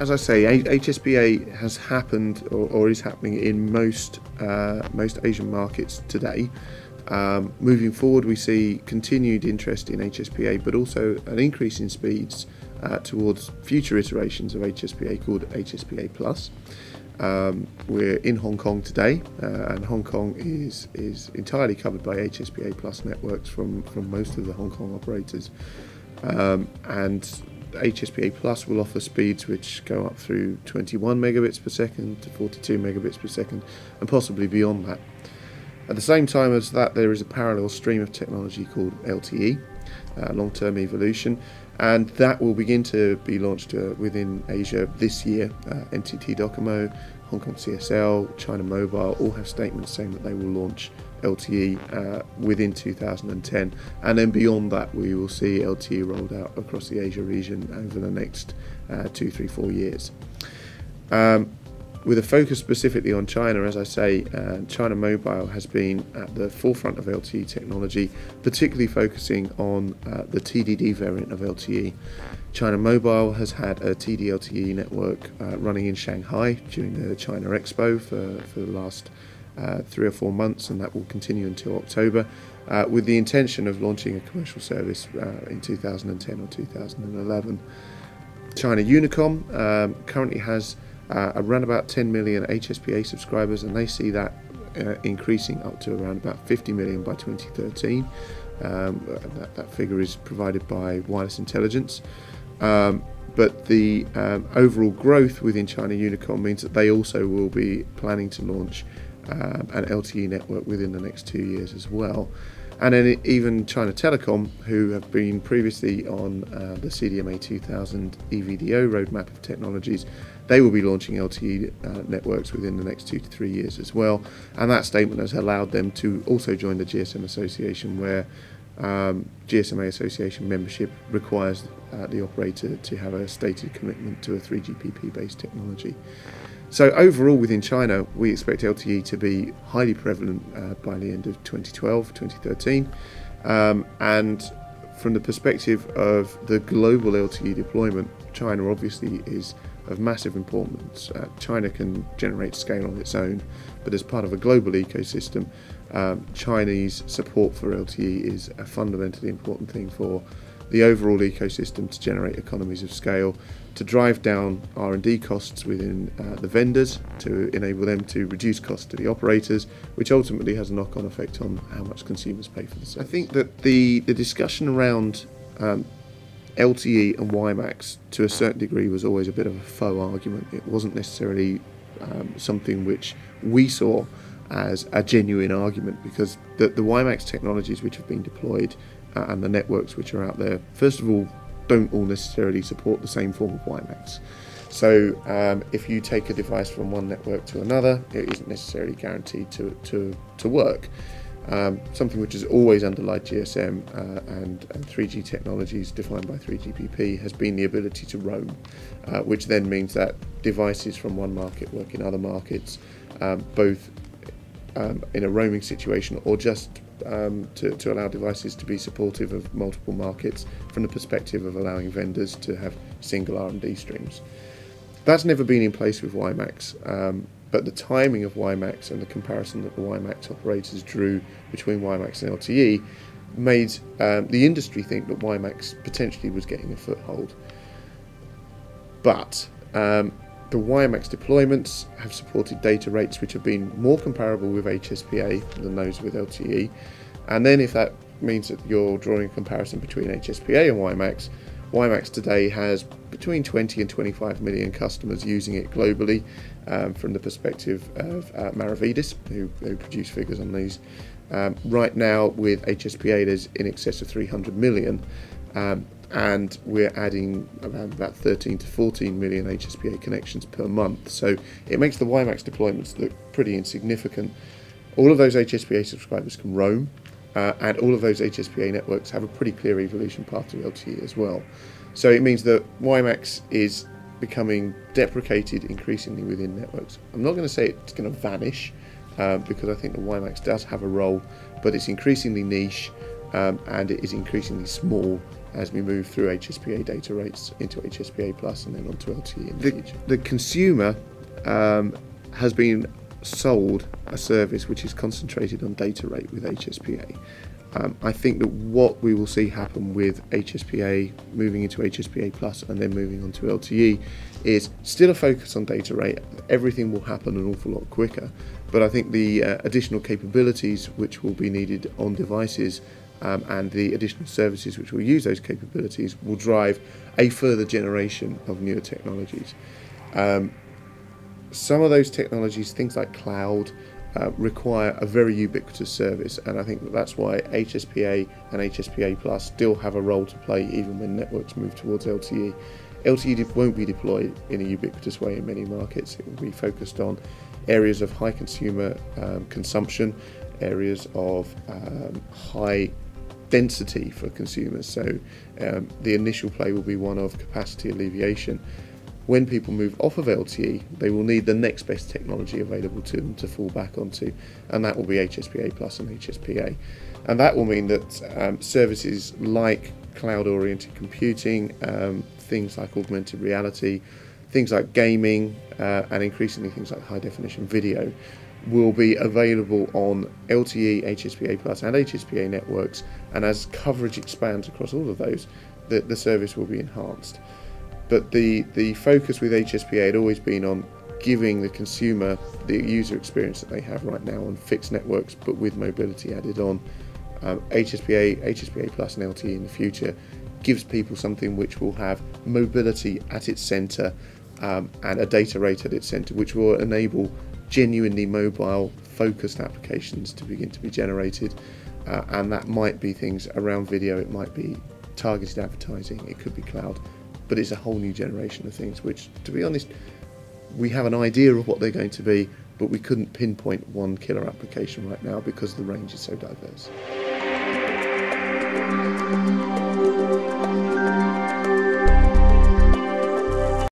as I say, HSPA has happened or is happening in most Asian markets today. Moving forward, we see continued interest in HSPA, but also an increase in speeds towards future iterations of HSPA called HSPA Plus. We're in Hong Kong today, and Hong Kong is entirely covered by HSPA Plus networks from most of the Hong Kong operators. And HSPA Plus will offer speeds which go up through 21 megabits per second to 42 megabits per second, and possibly beyond that. At the same time as that, there is a parallel stream of technology called LTE, long-term evolution, and that will begin to be launched within Asia this year. NTT Docomo, Hong Kong CSL, China Mobile all have statements saying that they will launch LTE within 2010, and then beyond that we will see LTE rolled out across the Asia region over the next 2, 3, 4 years. With a focus specifically on China, as I say, China Mobile has been at the forefront of LTE technology, particularly focusing on the TDD variant of LTE. China Mobile has had a TD-LTE network running in Shanghai during the China Expo for the last 3 or 4 months, and that will continue until October, with the intention of launching a commercial service in 2010 or 2011. China Unicom currently has around about 10 million HSPA subscribers, and they see that increasing up to around about 50 million by 2013. That figure is provided by Wireless Intelligence. But the overall growth within China Unicom means that they also will be planning to launch an LTE network within the next 2 years as well. And then even China Telecom, who have been previously on the CDMA 2000 EVDO roadmap of technologies, they will be launching LTE networks within the next 2 to 3 years as well. And that statement has allowed them to also join the GSM Association, where GSM Association membership requires the operator to have a stated commitment to a 3GPP based technology. So overall within China, we expect LTE to be highly prevalent by the end of 2012, 2013. And from the perspective of the global LTE deployment, China obviously is of massive importance. China can generate scale on its own, but as part of a global ecosystem, Chinese support for LTE is a fundamentally important thing for the overall ecosystem to generate economies of scale, to drive down R&D costs within the vendors, to enable them to reduce costs to the operators, which ultimately has a knock-on effect on how much consumers pay for this. I think that the discussion around LTE and WiMAX to a certain degree was always a bit of a faux argument. It wasn't necessarily something which we saw as a genuine argument, because the WiMAX technologies which have been deployed and the networks which are out there, first of all, don't all necessarily support the same form of WiMAX. So if you take a device from one network to another, it isn't necessarily guaranteed to work. Something which has always underlined GSM and 3G technologies defined by 3GPP has been the ability to roam, which then means that devices from one market work in other markets, both in a roaming situation or just to allow devices to be supportive of multiple markets from the perspective of allowing vendors to have single R&D streams. That's never been in place with WiMAX, but the timing of WiMAX and the comparison that the WiMAX operators drew between WiMAX and LTE made the industry think that WiMAX potentially was getting a foothold. But the WiMAX deployments have supported data rates which have been more comparable with HSPA than those with LTE. And then if that means that you're drawing a comparison between HSPA and WiMAX, WiMAX today has between 20 and 25 million customers using it globally, from the perspective of Maravidis, who produce figures on these. Right now with HSPA there's in excess of 300 million. And we're adding around about 13 to 14 million HSPA connections per month. So it makes the WiMAX deployments look pretty insignificant. All of those HSPA subscribers can roam, and all of those HSPA networks have a pretty clear evolution path to LTE as well. So it means that WiMAX is becoming deprecated increasingly within networks. I'm not going to say it's going to vanish, because I think the WiMAX does have a role, but it's increasingly niche, and it is increasingly small as we move through HSPA data rates into HSPA Plus and then onto LTE in the future. The consumer has been sold a service which is concentrated on data rate with HSPA. I think that what we will see happen with HSPA moving into HSPA Plus and then moving on to LTE is still a focus on data rate. Everything will happen an awful lot quicker, but I think the additional capabilities which will be needed on devices and the additional services which will use those capabilities will drive a further generation of newer technologies. Some of those technologies, things like cloud, require a very ubiquitous service, and I think that's why HSPA and HSPA Plus still have a role to play even when networks move towards LTE. LTE won't be deployed in a ubiquitous way in many markets. It will be focused on areas of high consumer consumption, areas of high density for consumers. So the initial play will be one of capacity alleviation. When people move off of LTE, they will need the next best technology available to them to fall back onto, and that will be HSPA Plus and HSPA. And that will mean that services like cloud-oriented computing, things like augmented reality, things like gaming, and increasingly things like high-definition video will be available on LTE, HSPA Plus and HSPA networks, and as coverage expands across all of those, the service will be enhanced. But the focus with HSPA had always been on giving the consumer the user experience that they have right now on fixed networks, but with mobility added on. HSPA, HSPA Plus and LTE in the future gives people something which will have mobility at its centre and a data rate at its centre, which will enable genuinely mobile focused applications to begin to be generated, and that might be things around video, it might be targeted advertising, it could be cloud. But it's a whole new generation of things which, to be honest, we have an idea of what they're going to be, but we couldn't pinpoint one killer application right now because the range is so diverse.